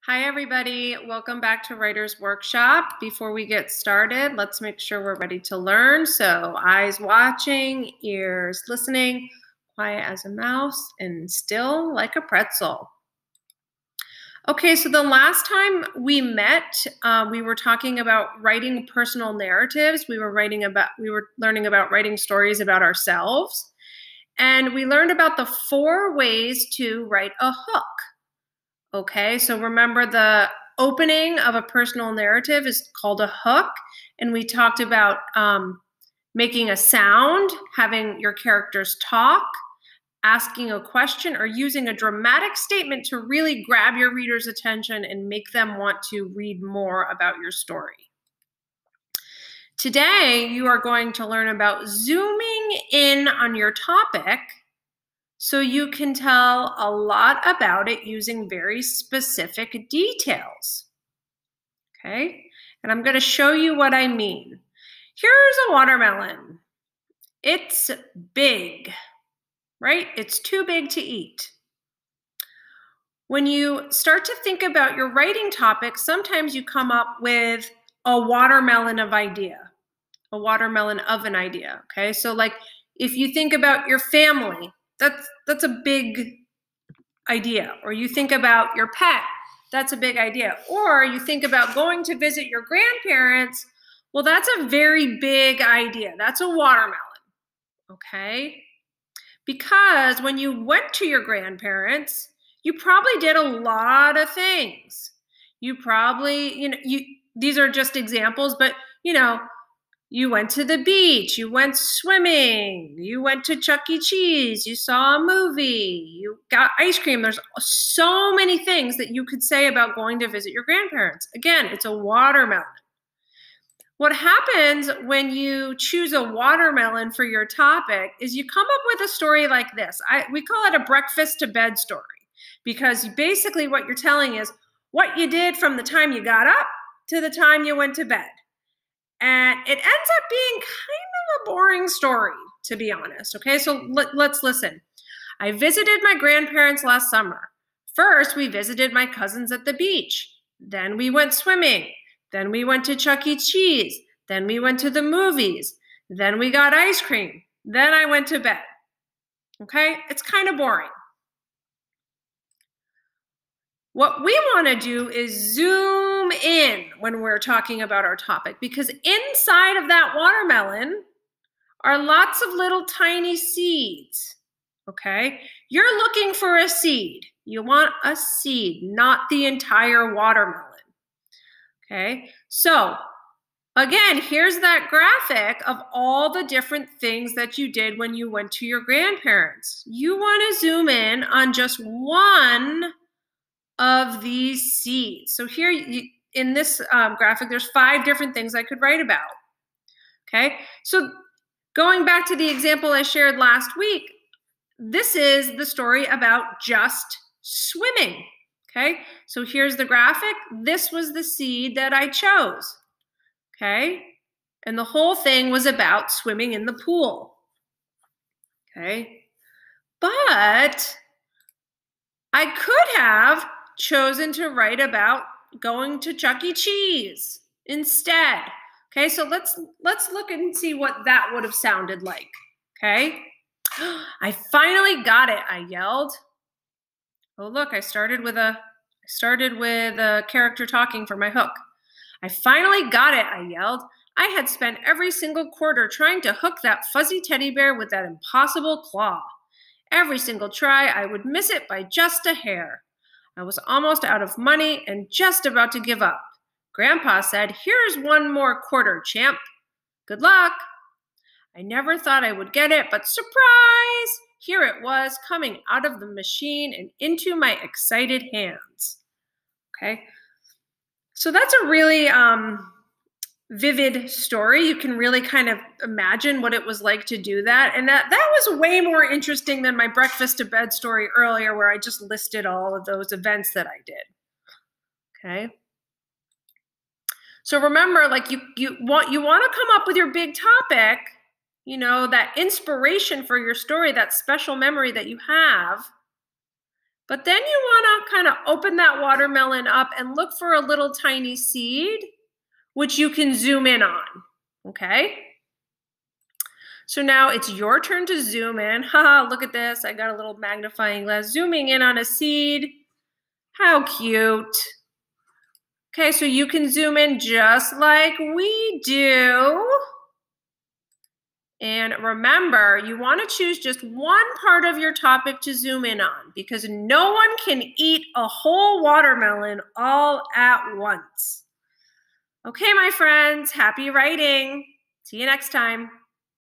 Hi, everybody. Welcome back to Writer's Workshop. Before we get started, let's make sure we're ready to learn. So eyes watching, ears listening, quiet as a mouse, and still like a pretzel. Okay, so the last time we met, we were talking about writing personal narratives. We were learning about writing stories about ourselves. And we learned about the 4 ways to write a hook. Okay, so remember the opening of a personal narrative is called a hook. And we talked about making a sound, having your characters talk, asking a question, or using a dramatic statement to really grab your reader's attention and make them want to read more about your story. Today, you are going to learn about zooming in on your topic so you can tell a lot about it using very specific details. Okay, and I'm going to show you what I mean. Here's a watermelon. It's big, right? It's too big to eat. When you start to think about your writing topic, sometimes you come up with a watermelon of an idea. Okay, so like if you think about your family, that's a big idea. Or you think about your pet, that's a big idea. Or you think about going to visit your grandparents, well, that's a very big idea. That's a watermelon, okay? Because when you went to your grandparents, you probably did a lot of things. You probably, these are just examples, but you went to the beach, you went swimming, you went to Chuck E. Cheese, you saw a movie, you got ice cream. There's so many things that you could say about going to visit your grandparents. Again, it's a watermelon. What happens when you choose a watermelon for your topic is you come up with a story like this. We call it a breakfast to bed story, because basically what you're telling is what you did from the time you got up to the time you went to bed. And it ends up being kind of a boring story, to be honest. Okay, so let's listen. I visited my grandparents last summer. First, we visited my cousins at the beach. Then we went swimming. Then we went to Chuck E. Cheese. Then we went to the movies. Then we got ice cream. Then I went to bed. Okay, it's kind of boring. What we want to do is zoom in when we're talking about our topic, because inside of that watermelon are lots of little tiny seeds, okay? You're looking for a seed. You want a seed, not the entire watermelon, okay? So again, here's that graphic of all the different things that you did when you went to your grandparents. You want to zoom in on just one of these seeds. So here in this graphic, there's 5 different things I could write about. Okay, so going back to the example I shared last week, this is the story about just swimming. Okay, so here's the graphic. This was the seed that I chose. Okay, and the whole thing was about swimming in the pool. Okay, but I could have chosen to write about going to Chuck E. Cheese instead. Okay, so let's look and see what that would have sounded like. Okay, I finally got it, I yelled. Oh look, I started with a character talking for my hook. I finally got it, I yelled. I had spent every single quarter trying to hook that fuzzy teddy bear with that impossible claw. Every single try, I would miss it by just a hair. I was almost out of money and just about to give up. Grandpa said, "Here's one more quarter, champ. Good luck." I never thought I would get it, but surprise! Here it was, coming out of the machine and into my excited hands. Okay, so that's a really vivid story. You can really kind of imagine what it was like to do that. And that was way more interesting than my breakfast to bed story earlier, where I just listed all of those events that I did. Okay. So remember, like you want to come up with your big topic, that inspiration for your story, that special memory that you have. But then you want to kind of open that watermelon up and look for a little tiny seed, which you can zoom in on, okay? So now it's your turn to zoom in. Haha, look at this. I got a little magnifying glass zooming in on a seed. How cute. Okay, so you can zoom in just like we do. And remember, you want to choose just one part of your topic to zoom in on because no one can eat a whole watermelon all at once. Okay, my friends, happy writing. See you next time.